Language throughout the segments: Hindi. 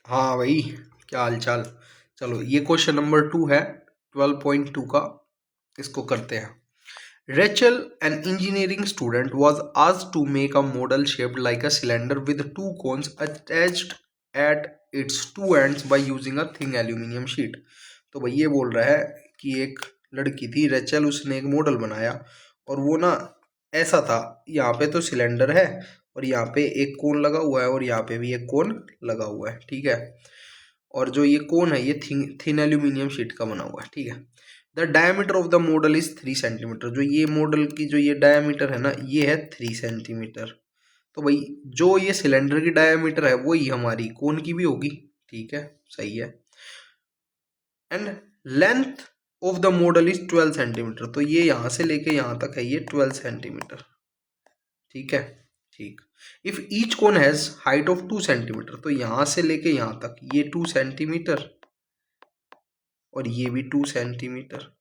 हाँ भाई, क्या हाल चाल। चलो ये क्वेश्चन नंबर 2 है 12.2 का। इसको करते हैं। Rachel, an engineering student, was asked to make a model shaped like a cylinder with two cones attached at its two ends by using a thin aluminum sheet. तो भाई ये बोल रहा है कि एक लड़की थी रेचल, उसने एक मॉडल बनाया और वो ना ऐसा था। यहाँ पे तो सिलेंडर है और यहाँ पे एक कोन लगा हुआ है और यहाँ पे भी एक कोन लगा हुआ है, ठीक है। और जो ये कोन है ये थिन एल्यूमिनियम शीट का बना हुआ है, ठीक है। The diameter of the model is 3 centimetre. जो ये मॉडल की जो ये डायमीटर है ना, ये है 3 सेंटीमीटर। तो भाई जो ये सिलेंडर की डायमीटर है वही हमारी कोन की भी होगी, ठीक है, सही है। And length of the model is 12 centimetre. तो ये यहाँ से लेके यहाँ तक है ये 12 सेंटीमीटर, ठीक है। ठीक। If each cone has height of 2 centimetre, तो यहाँ से लेके यहाँ तक ये 2 सेंटीमीटर और ये भी 2 सेंटीमीटर।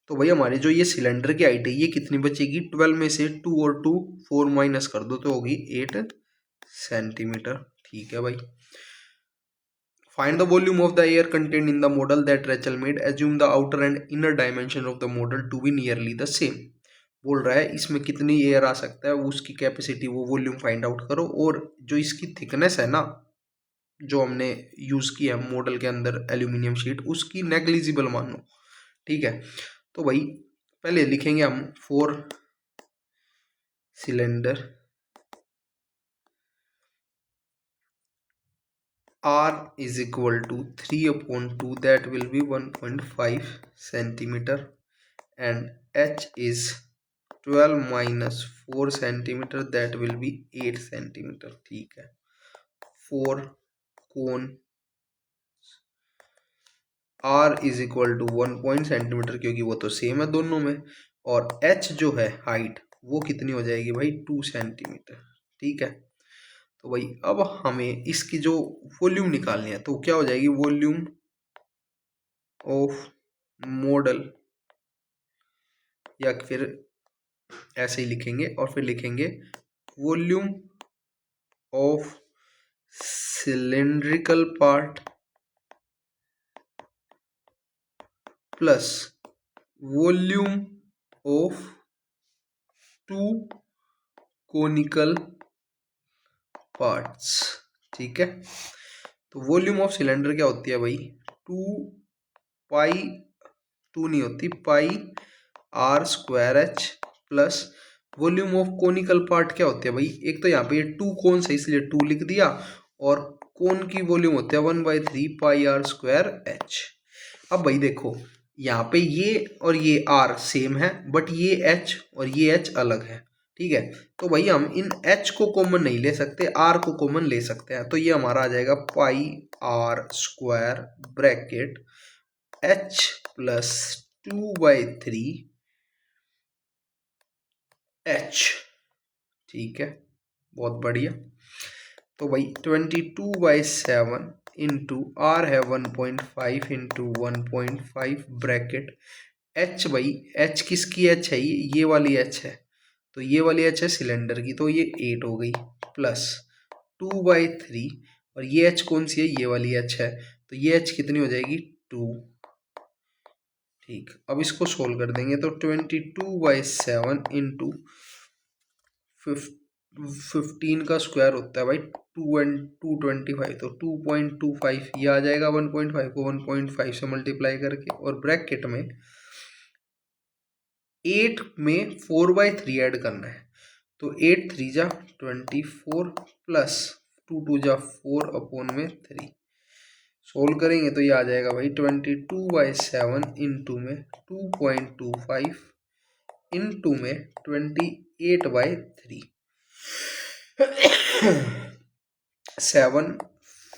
तो भाई हमारी जो ये सिलेंडर की हाइट है ये कितनी बचेगी? 12 में से 2 और 2 4 माइनस कर दो तो होगी 8 सेंटीमीटर, ठीक है भाई। Find the volume of the air content in the model that Rachel made, assume the outer and inner dimension of the model to be nearly the same. बोल रहा है इसमें कितनी एयर आ सकता है, उसकी कैपेसिटी वो वॉल्यूम फाइंड आउट करो, और जो इसकी थिकनेस है ना जो हमने यूज की है मॉडल के अंदर एल्यूमिनियम शीट, उसकी नेग्लिजिबल मानो, ठीक है। तो भाई पहले लिखेंगे हम for cylinder R is equal to 3/2, that will be 1.5 centimeter, and H is 12 minus 4 centimeter, that will be 8 centimeter, ठीक है। Four cone R is equal to 1 centimetre, क्योंकि वो तो सेम है दोनों में, और H जो है हाइट वो कितनी हो जाएगी भाई? 2 सेंटीमीटर, ठीक है। तो भाई अब हमें इसकी जो वॉल्यूम निकालनी है तो क्या हो जाएगी? वॉल्यूम ऑफ मॉडल, या फिर ऐसे ही लिखेंगे और फिर लिखेंगे volume of cylindrical part plus volume of two conical parts, ठीक है। तो वॉल्यूम ऑफ सिलेंडर क्या होती है भाई? 2 पाई, 2 नहीं होती, पाई R²H plus volume of conical part क्या होती है भाई? एक तो यहाँ पे ये 2 कोन है इसलिए 2 लिख दिया, और कोन की वॉल्यूम होती है 1/3 पाई R²H। अब भाई देखो यहाँ पे ये और ये R सेम है, बट ये H और ये H अलग है, ठीक है। तो भाई हम इन H को कॉमन नहीं ले सकते, R को कॉमन ले सकते हैं। तो ये हमारा आ जाएगा पाई R² bracket H plus 2/3 H, ठीक है, बहुत बढ़िया। तो भाई 22/7 इंटू R है 1.5 इंटू 1.5 ब्रैकेट H। भाई H किसकी H है? ये वाली H है, तो ये वाली H है सिलेंडर की, तो ये 8 हो गई, प्लस 2/3, और ये H कौन सी है? ये वाली H है, तो ये H कितनी हो जाएगी? 2, ठीक। अब इसको सोल्व कर देंगे तो 22/7 इंटू 15 का स्क्वायर होता है भाई 225, तो 2.25 ये आ जाएगा। 1.5 को 1.5 से मल्टीप्लाई करके, और ब्रैकेट में 8 में 4/3 ऐड करना है, तो 8 3 जा 24 प्लस 2 2 जा 4/3। सोल्व करेंगे तो ये आ जाएगा भाई 22/7 इंटू में 2.25 इंटू में 28/3। 7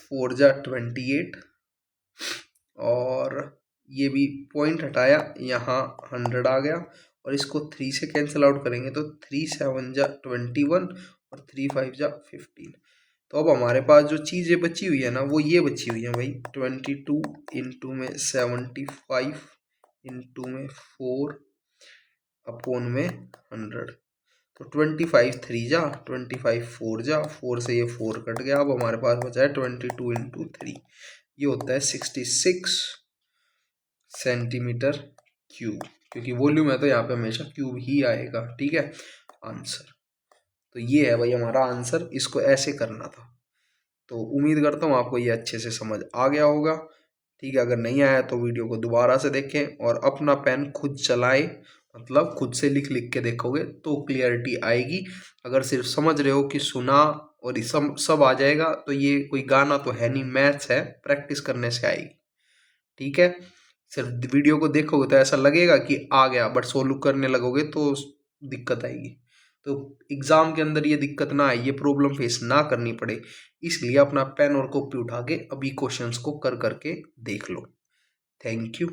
4 जा 28, और ये भी पॉइंट हटाया, यहाँ 100 आ गया, और इसको 3 से कैंसिल आउट करेंगे तो 3 7 जा 21 और 3 5 जा 15। तो अब हमारे पास जो चीज़ें बची हुई है ना वो ये बची हुई है भाई 22 इंटू में 75 इंटू में 4/100। तो 25 3 जा, 25 4 जा, 4 से ये 4 कट गया। अब हमारे पास बचा है 22 इंटू 3, ये होता है 66 सेंटीमीटर क्यूब, क्योंकि वॉल्यूम है तो यहाँ पे हमेशा क्यूब ही आएगा। ठीक है, आंसर तो ये है भाई हमारा आंसर, इसको ऐसे करना था। तो उम्मीद करता हूँ आपको ये अच्छे से समझ आ गया होगा। ठीक है, अगर नहीं आया तो वीडियो को दोबारा से देखें और अपना पेन खुद चलाएं, मतलब खुद से लिख लिख के देखोगे तो क्लियरिटी आएगी। अगर सिर्फ समझ रहे हो कि सुना और ये सब आ जाएगा तो ये कोई गाना तो है नहीं, मैथ्स है, प्रैक्टिस करने से आएगी। ठीक है, सिर्फ वीडियो को देखोगे तो ऐसा लगेगा कि आ गया, बट सोल्व करने लगोगे तो दिक्कत आएगी। तो एग्जाम के अंदर ये दिक्कत ना आए, ये प्रॉब्लम फेस ना करनी पड़े, इसलिए अपना पेन और कॉपी उठा के अभी क्वेश्चंस को कर करके देख लो। Thank you.